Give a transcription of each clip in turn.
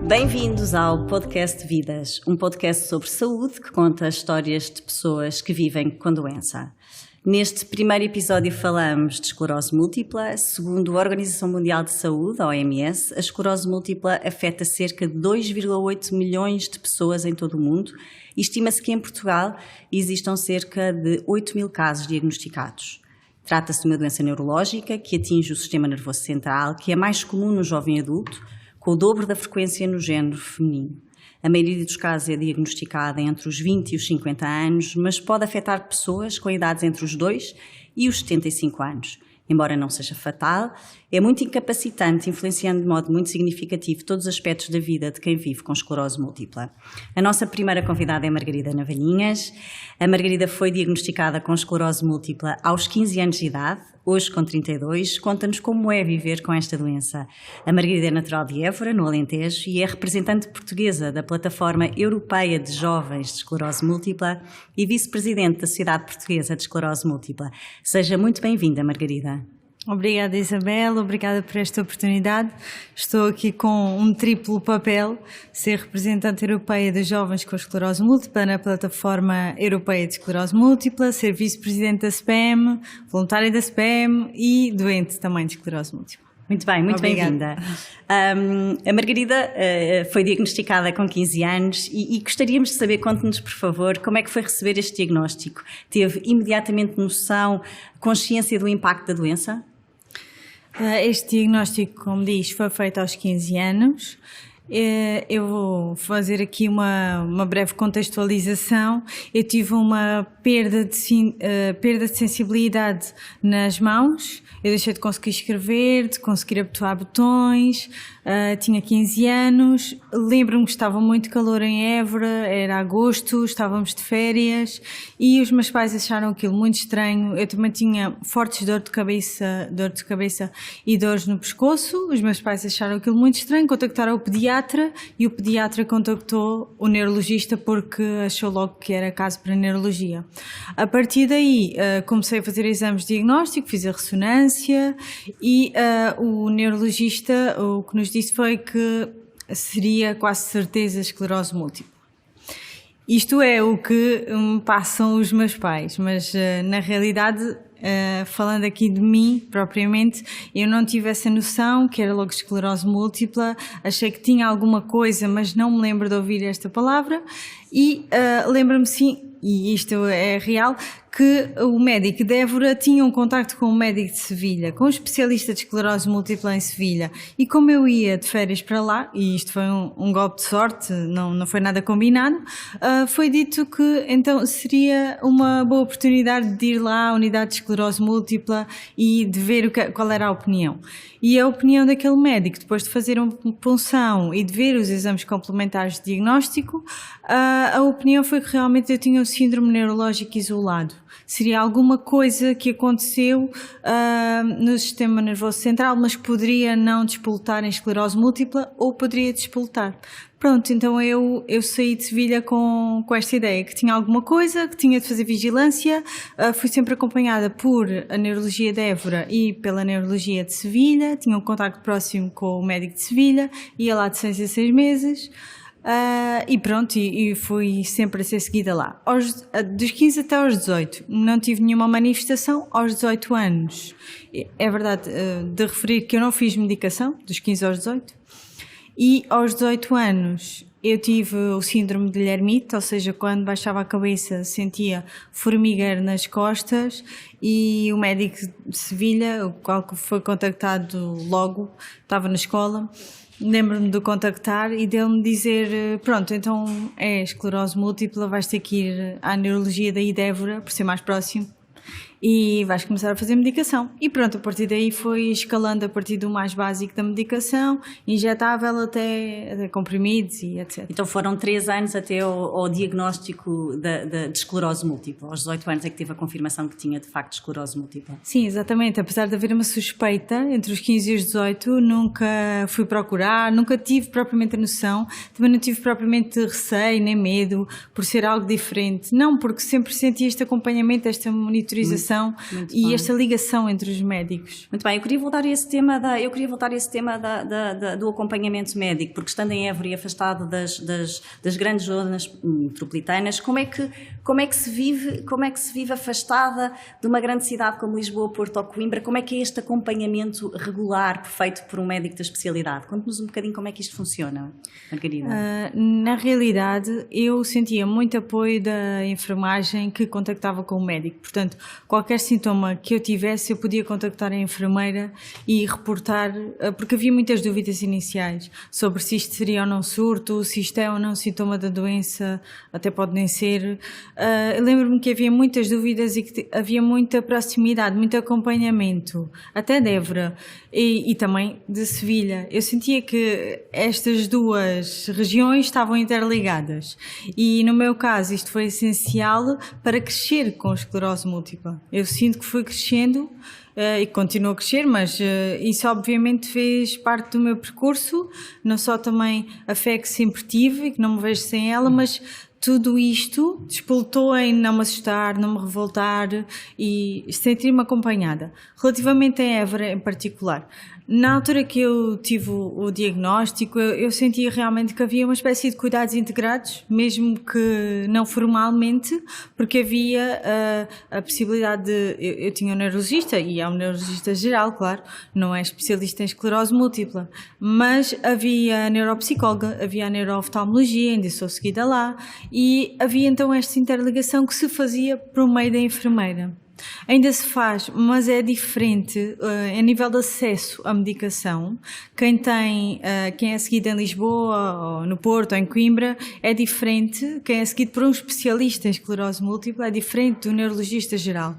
Bem-vindos ao Podcast Vidas, um podcast sobre saúde que conta histórias de pessoas que vivem com doença. Neste primeiro episódio falamos de esclerose múltipla. Segundo a Organização Mundial de Saúde, a OMS, a esclerose múltipla afeta cerca de 2,8 milhões de pessoas em todo o mundo e estima-se que em Portugal existam cerca de 8 mil casos diagnosticados. Trata-se de uma doença neurológica que atinge o sistema nervoso central, que é mais comum no jovem adulto, com o dobro da frequência no género feminino. A maioria dos casos é diagnosticada entre os 20 e os 50 anos, mas pode afetar pessoas com idades entre os 2 e os 75 anos. Embora não seja fatal, é muito incapacitante, influenciando de modo muito significativo todos os aspectos da vida de quem vive com esclerose múltipla. A nossa primeira convidada é Margarida Navalhinhas. A Margarida foi diagnosticada com esclerose múltipla aos 15 anos de idade, hoje com 32. Conta-nos como é viver com esta doença. A Margarida é natural de Évora, no Alentejo, e é representante portuguesa da Plataforma Europeia de Jovens de Esclerose Múltipla e vice-presidente da Sociedade Portuguesa de Esclerose Múltipla. Seja muito bem-vinda, Margarida. Obrigada, Isabel, obrigada por esta oportunidade. Estou aqui com um triplo papel, ser representante europeia de jovens com esclerose múltipla na Plataforma Europeia de Esclerose Múltipla, ser vice-presidente da SPEM, voluntária da SPEM e doente também de esclerose múltipla. Muito bem, muito bem-vinda. A Margarida foi diagnosticada com 15 anos e gostaríamos de saber, conte-nos por favor, como é que foi receber este diagnóstico? Teve imediatamente noção, consciência do impacto da doença? Este diagnóstico, como diz, foi feito aos 15 anos. Eu vou fazer aqui uma breve contextualização. Eu tive uma perda de sensibilidade nas mãos. Eu deixei de conseguir escrever, de conseguir abotoar botões. Tinha 15 anos. Lembro-me que estava muito calor em Évora, era agosto, estávamos de férias e os meus pais acharam aquilo muito estranho. Eu também tinha fortes dor de cabeça e dores no pescoço. Os meus pais acharam aquilo muito estranho, contactaram o pediatra e o pediatra contactou o neurologista porque achou logo que era caso para neurologia. A partir daí comecei a fazer exames de diagnóstico, fiz a ressonância e o neurologista o que nos disse foi que seria quase certeza esclerose múltipla. Isto é o que me passam os meus pais, mas na realidade, falando aqui de mim propriamente, eu não tive essa noção que era logo esclerose múltipla, achei que tinha alguma coisa, mas não me lembro de ouvir esta palavra e lembro-me sim, e isto é real, que o médico de Évora tinha um contacto com o médico de Sevilha, com um especialista de esclerose múltipla em Sevilha. E como eu ia de férias para lá, e isto foi um golpe de sorte, não foi nada combinado, foi dito que então seria uma boa oportunidade de ir lá à unidade de esclerose múltipla e de ver qual era a opinião. E a opinião daquele médico, depois de fazer uma punção e de ver os exames complementares de diagnóstico, a opinião foi que realmente eu tinha um síndrome neurológico isolado. Seria alguma coisa que aconteceu no sistema nervoso central, mas que poderia não despoltar em esclerose múltipla ou poderia despoltar. Pronto, então eu saí de Sevilha com esta ideia, que tinha alguma coisa, que tinha de fazer vigilância. Fui sempre acompanhada por a neurologia de Évora e pela neurologia de Sevilha, tinha um contacto próximo com o médico de Sevilha, ia lá de 6 a 6 meses. E pronto, e fui sempre a ser seguida lá. Dos 15 até aos 18, não tive nenhuma manifestação. Aos 18 anos, é verdade de referir que eu não fiz medicação, dos 15 aos 18. E aos 18 anos eu tive o síndrome de Lhermitte, ou seja, quando baixava a cabeça sentia formigueiro nas costas e o médico de Sevilha, o qual foi contactado logo, estava na escola. Lembro-me de contactar e dele-me dizer, pronto, então é esclerose múltipla, vais ter que ir à neurologia daí de Évora, por ser mais próximo, e vais começar a fazer medicação. E pronto, a partir daí foi escalando a partir do mais básico da medicação, injetável até comprimidos e etc. Então foram 3 anos até ao diagnóstico de esclerose múltipla. Aos 18 anos é que teve a confirmação que tinha de facto esclerose múltipla. Sim, exatamente. Apesar de haver uma suspeita entre os 15 e os 18, nunca fui procurar, nunca tive propriamente a noção, também não tive propriamente receio nem medo por ser algo diferente. Não, porque sempre senti este acompanhamento, esta monitorização investigação e esta ligação entre os médicos. Muito bem, eu queria voltar a esse tema, do acompanhamento médico, porque estando em Évora e afastado das grandes zonas metropolitanas, como é que se vive afastada de uma grande cidade como Lisboa, Porto ou Coimbra? Como é que é este acompanhamento regular feito por um médico da especialidade? Conte-nos um bocadinho como é que isto funciona, Margarida. Na realidade, eu sentia muito apoio da enfermagem que contactava com o médico. Portanto, qualquer sintoma que eu tivesse, eu podia contactar a enfermeira e reportar, porque havia muitas dúvidas iniciais sobre se isto seria ou não surto, se isto é ou não sintoma da doença, até pode nem ser. Lembro-me que havia muitas dúvidas e que havia muita proximidade, muito acompanhamento, até de Évora e também de Sevilha. Eu sentia que estas duas regiões estavam interligadas e, no meu caso, isto foi essencial para crescer com a esclerose múltipla. Eu sinto que fui crescendo e continuo a crescer, mas isso obviamente fez parte do meu percurso, não só também a fé que sempre tive e que não me vejo sem ela, mas tudo isto despoltou em não me assustar, não me revoltar e sentir-me acompanhada. Relativamente a Évora em particular, na altura que eu tive o diagnóstico, eu sentia realmente que havia uma espécie de cuidados integrados, mesmo que não formalmente, porque havia a possibilidade de... Eu tinha um neurologista, e é um neurologista geral, claro, não é especialista em esclerose múltipla, mas havia a neuropsicóloga, havia a neurooftalmologia, ainda sou seguida lá, e havia então esta interligação que se fazia por meio da enfermeira. Ainda se faz, mas é diferente a nível de acesso à medicação. Quem é seguido em Lisboa, ou no Porto, ou em Coimbra, é diferente. Quem é seguido por um especialista em esclerose múltipla é diferente do neurologista geral.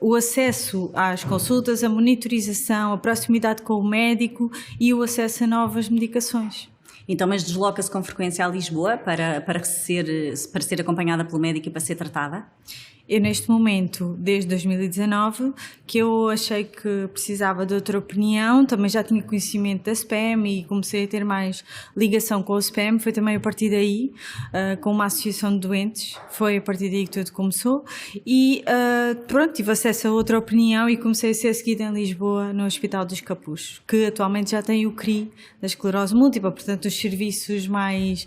O acesso às consultas, a monitorização, a proximidade com o médico e o acesso a novas medicações. Então, mas desloca-se com frequência a Lisboa para ser acompanhada pelo médico e para ser tratada? Eu, neste momento, desde 2019, que eu achei que precisava de outra opinião, também já tinha conhecimento da SPEM e comecei a ter mais ligação com a SPEM, foi também a partir daí, com uma associação de doentes, foi a partir daí que tudo começou e pronto, tive acesso a outra opinião e comecei a ser seguida em Lisboa no Hospital dos Capuchos, que atualmente já tem o CRI da esclerose múltipla, portanto os serviços mais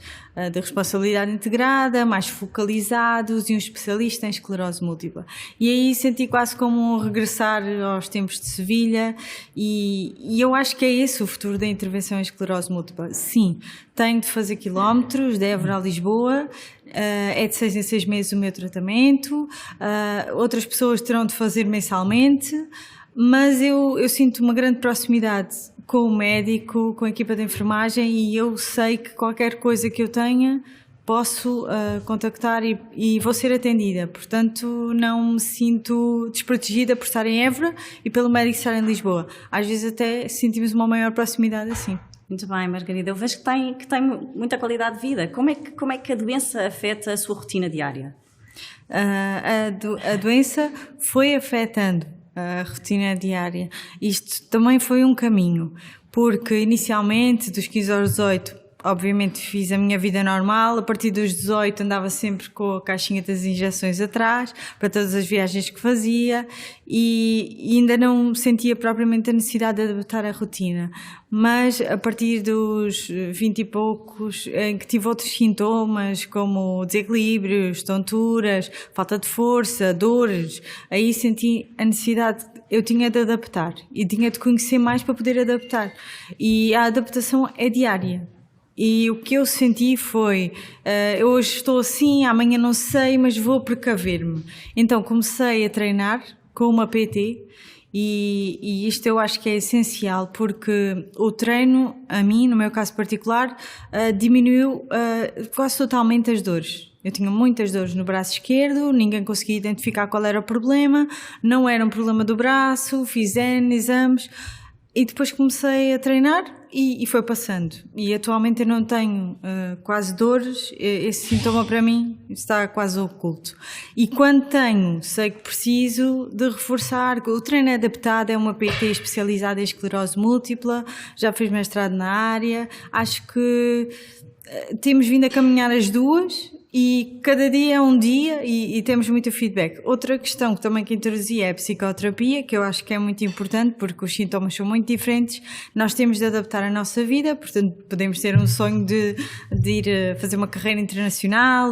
de responsabilidade integrada, mais focalizados e um especialista em esclerose múltipla. E aí senti quase como regressar aos tempos de Sevilha e eu acho que é esse o futuro da intervenção em esclerose múltipla. Sim, tenho de fazer quilómetros de Évora a Lisboa, é de 6 em 6 meses o meu tratamento, outras pessoas terão de fazer mensalmente, mas eu sinto uma grande proximidade com o médico, com a equipa de enfermagem e eu sei que qualquer coisa que eu tenha posso contactar e vou ser atendida. Portanto, não me sinto desprotegida por estar em Évora e pelo médico estar em Lisboa. Às vezes até sentimos uma maior proximidade assim. Muito bem, Margarida. Eu vejo que tem muita qualidade de vida. Como é que a doença afeta a sua rotina diária? A doença foi afetando a rotina diária. Isto também foi um caminho, porque inicialmente, dos 15 aos 18, obviamente fiz a minha vida normal, a partir dos 18 andava sempre com a caixinha das injeções atrás, para todas as viagens que fazia e ainda não sentia propriamente a necessidade de adaptar a rotina. Mas a partir dos 20 e poucos, em que tive outros sintomas, como desequilíbrios, tonturas, falta de força, dores, aí senti a necessidade, eu tinha de adaptar e tinha de conhecer mais para poder adaptar. E a adaptação é diária. E o que eu senti foi, hoje estou assim, amanhã não sei, mas vou precaver-me. Então comecei a treinar com uma PT e isto eu acho que é essencial porque o treino, a mim, no meu caso particular, diminuiu quase totalmente as dores. Eu tinha muitas dores no braço esquerdo, ninguém conseguia identificar qual era o problema, não era um problema do braço, fiz N exames e depois comecei a treinar e foi passando. E atualmente eu não tenho quase dores, esse sintoma para mim está quase oculto. E quando tenho, sei que preciso de reforçar, o treino é adaptado, é uma PT especializada em esclerose múltipla, já fiz mestrado na área, acho que temos vindo a caminhar as duas e cada dia é um dia e temos muito feedback. Outra questão que também que introduzi é a psicoterapia, que eu acho que é muito importante porque os sintomas são muito diferentes, nós temos de adaptar a nossa vida, portanto podemos ter um sonho de ir fazer uma carreira internacional,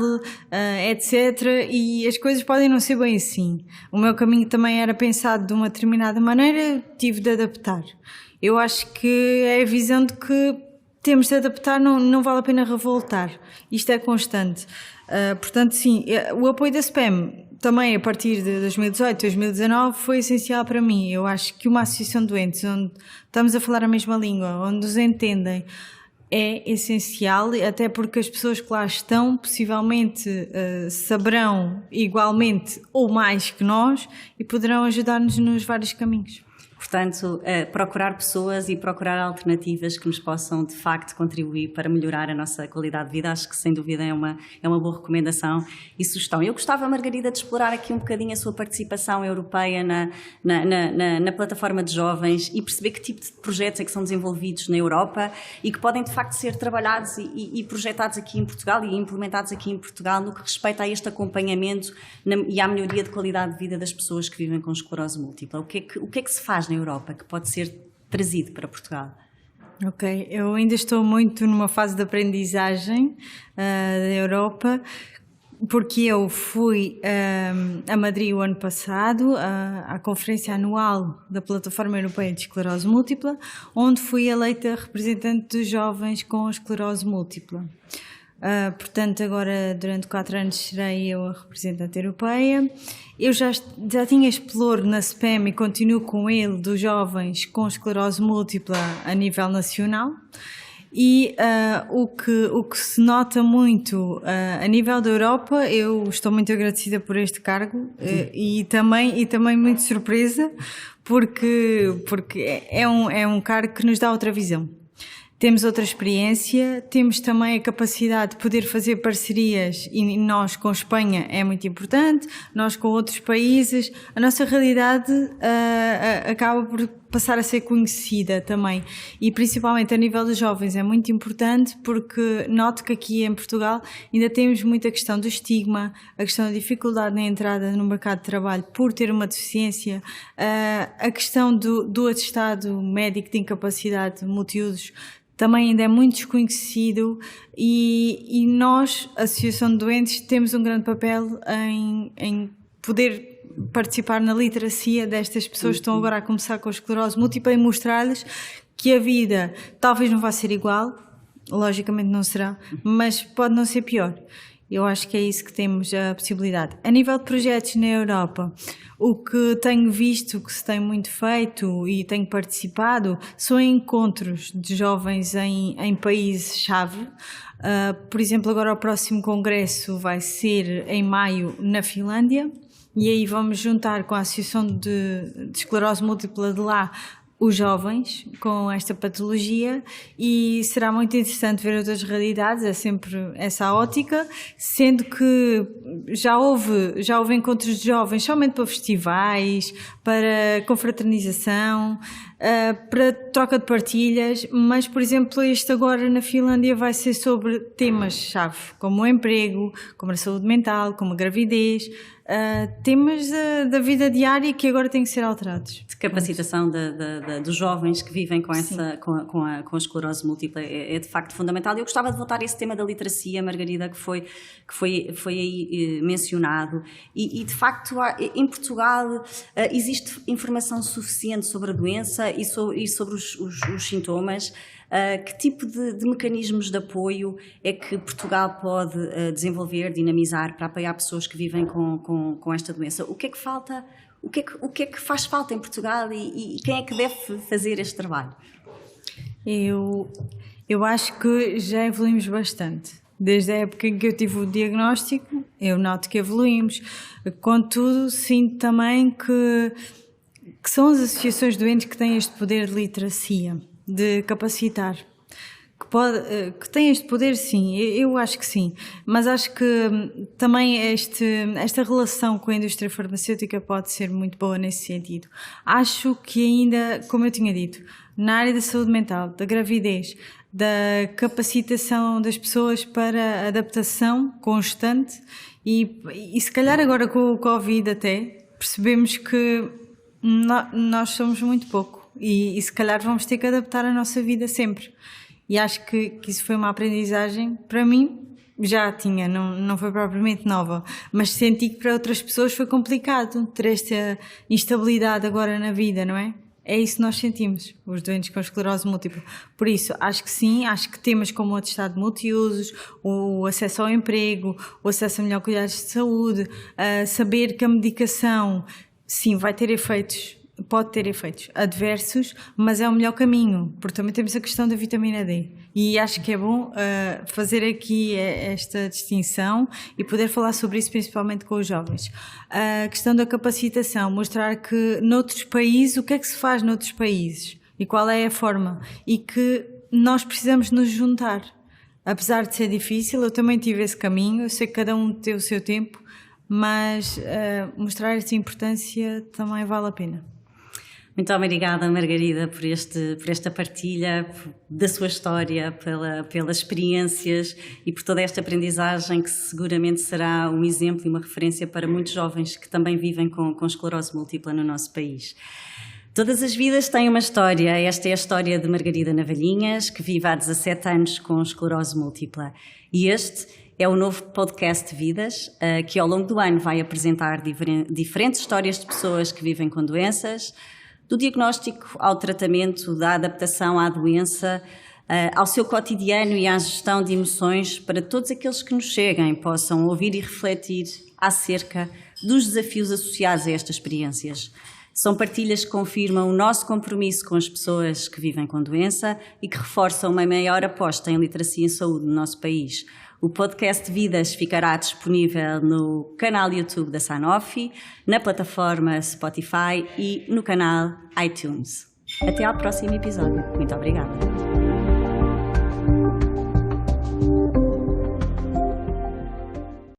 etc, e as coisas podem não ser bem assim. O meu caminho também era pensado de uma determinada maneira, tive de adaptar. Eu acho que é a visão de que temos de adaptar, não vale a pena revoltar. Isto é constante. Portanto, sim, o apoio da SPEM também a partir de 2018, 2019 foi essencial para mim. Eu acho que uma associação de doentes onde estamos a falar a mesma língua, onde nos entendem, é essencial, até porque as pessoas que lá estão possivelmente saberão igualmente ou mais que nós e poderão ajudar-nos nos vários caminhos. Portanto, procurar pessoas e procurar alternativas que nos possam, de facto, contribuir para melhorar a nossa qualidade de vida. Acho que, sem dúvida, é uma boa recomendação e sugestão. Eu gostava, Margarida, de explorar aqui um bocadinho a sua participação europeia na plataforma de jovens e perceber que tipo de projetos é que são desenvolvidos na Europa e que podem, de facto, ser trabalhados e projetados aqui em Portugal e implementados aqui em Portugal no que respeita a este acompanhamento e à melhoria de qualidade de vida das pessoas que vivem com esclerose múltipla. O que é que se faz na Europa que pode ser trazido para Portugal? Ok, eu ainda estou muito numa fase de aprendizagem da Europa, porque eu fui a Madrid o ano passado à conferência anual da Plataforma Europeia de Esclerose Múltipla, onde fui eleita representante dos jovens com esclerose múltipla. Portanto, agora durante 4 anos serei eu a representante europeia. Eu já tinha exploro na SPEM e continuo com ele dos jovens com esclerose múltipla a nível nacional. E o que se nota muito a nível da Europa, eu estou muito agradecida por este cargo e também muito surpresa porque é um cargo que nos dá outra visão. Temos outra experiência, temos também a capacidade de poder fazer parcerias e nós com Espanha é muito importante, nós com outros países, a nossa realidade acaba por passar a ser conhecida também e principalmente a nível dos jovens é muito importante porque noto que aqui em Portugal ainda temos muita questão do estigma, a questão da dificuldade na entrada no mercado de trabalho por ter uma deficiência, a questão do atestado médico de incapacidade multiusos também ainda é muito desconhecido e nós, a Associação de Doentes, temos um grande papel em poder participar na literacia destas pessoas que estão agora a começar com a esclerose múltipla e mostrar-lhes que a vida talvez não vá ser igual, logicamente não será, mas pode não ser pior. Eu acho que é isso que temos a possibilidade. A nível de projetos na Europa, o que tenho visto que se tem muito feito e tenho participado são encontros de jovens em países-chave. Por exemplo, agora o próximo congresso vai ser em maio na Finlândia e aí vamos juntar com a Associação de Esclerose Múltipla de lá os jovens com esta patologia e será muito interessante ver outras realidades, é sempre essa ótica, sendo que já houve encontros de jovens somente para festivais, para confraternização, para troca de partilhas, mas por exemplo este agora na Finlândia vai ser sobre temas-chave, como o emprego, como a saúde mental, como a gravidez, temas da vida diária que agora têm que ser alterados. De capacitação dos jovens que vivem com a esclerose múltipla é de facto fundamental. Eu gostava de voltar a esse tema da literacia, Margarida, que foi aí mencionado e de facto em Portugal existe informação suficiente sobre a doença e sobre os sintomas. Que tipo de mecanismos de apoio é que Portugal pode desenvolver, dinamizar para apoiar pessoas que vivem com esta doença? O que é que falta? O que é que faz falta em Portugal e quem é que deve fazer este trabalho? Eu acho que já evoluímos bastante. Desde a época em que eu tive o diagnóstico, eu noto que evoluímos. Contudo, sinto também que são as associações doentes que têm este poder de literacia, de capacitar, que tem este poder, sim, eu acho que sim, mas acho que também esta relação com a indústria farmacêutica pode ser muito boa nesse sentido. Acho que ainda, como eu tinha dito, na área da saúde mental, da gravidez, da capacitação das pessoas para adaptação constante e se calhar agora com o Covid até percebemos que nós somos muito pouco e se calhar vamos ter que adaptar a nossa vida sempre. E acho que isso foi uma aprendizagem, para mim, já tinha, não foi propriamente nova, mas senti que para outras pessoas foi complicado ter esta instabilidade agora na vida, não é? É isso que nós sentimos, os doentes com esclerose múltipla. Por isso, acho que sim, acho que temas como o atestado de multiusos, o acesso ao emprego, o acesso a melhor cuidados de saúde, saber que a medicação, sim, vai ter efeitos, pode ter efeitos adversos, mas é o melhor caminho, porque também temos a questão da vitamina D. E acho que é bom fazer aqui esta distinção e poder falar sobre isso principalmente com os jovens. A questão da capacitação, mostrar que noutros países, o que é que se faz noutros países e qual é a forma e que nós precisamos nos juntar. Apesar de ser difícil, eu também tive esse caminho, eu sei que cada um tem o seu tempo, mas mostrar esta importância também vale a pena. Muito obrigada, Margarida, por esta partilha da sua história, pelas experiências e por toda esta aprendizagem que seguramente será um exemplo e uma referência para muitos jovens que também vivem com esclerose múltipla no nosso país. Todas as vidas têm uma história. Esta é a história de Margarida Navalhinhas, que vive há 17 anos com esclerose múltipla. E este é o novo podcast Vidas, que ao longo do ano vai apresentar diferentes histórias de pessoas que vivem com doenças, do diagnóstico ao tratamento, da adaptação à doença, ao seu cotidiano e à gestão de emoções, para todos aqueles que nos cheguem possam ouvir e refletir acerca dos desafios associados a estas experiências. São partilhas que confirmam o nosso compromisso com as pessoas que vivem com doença e que reforçam uma maior aposta em literacia em saúde no nosso país. O podcast Vidas ficará disponível no canal YouTube da Sanofi, na plataforma Spotify e no canal iTunes. Até ao próximo episódio. Muito obrigada.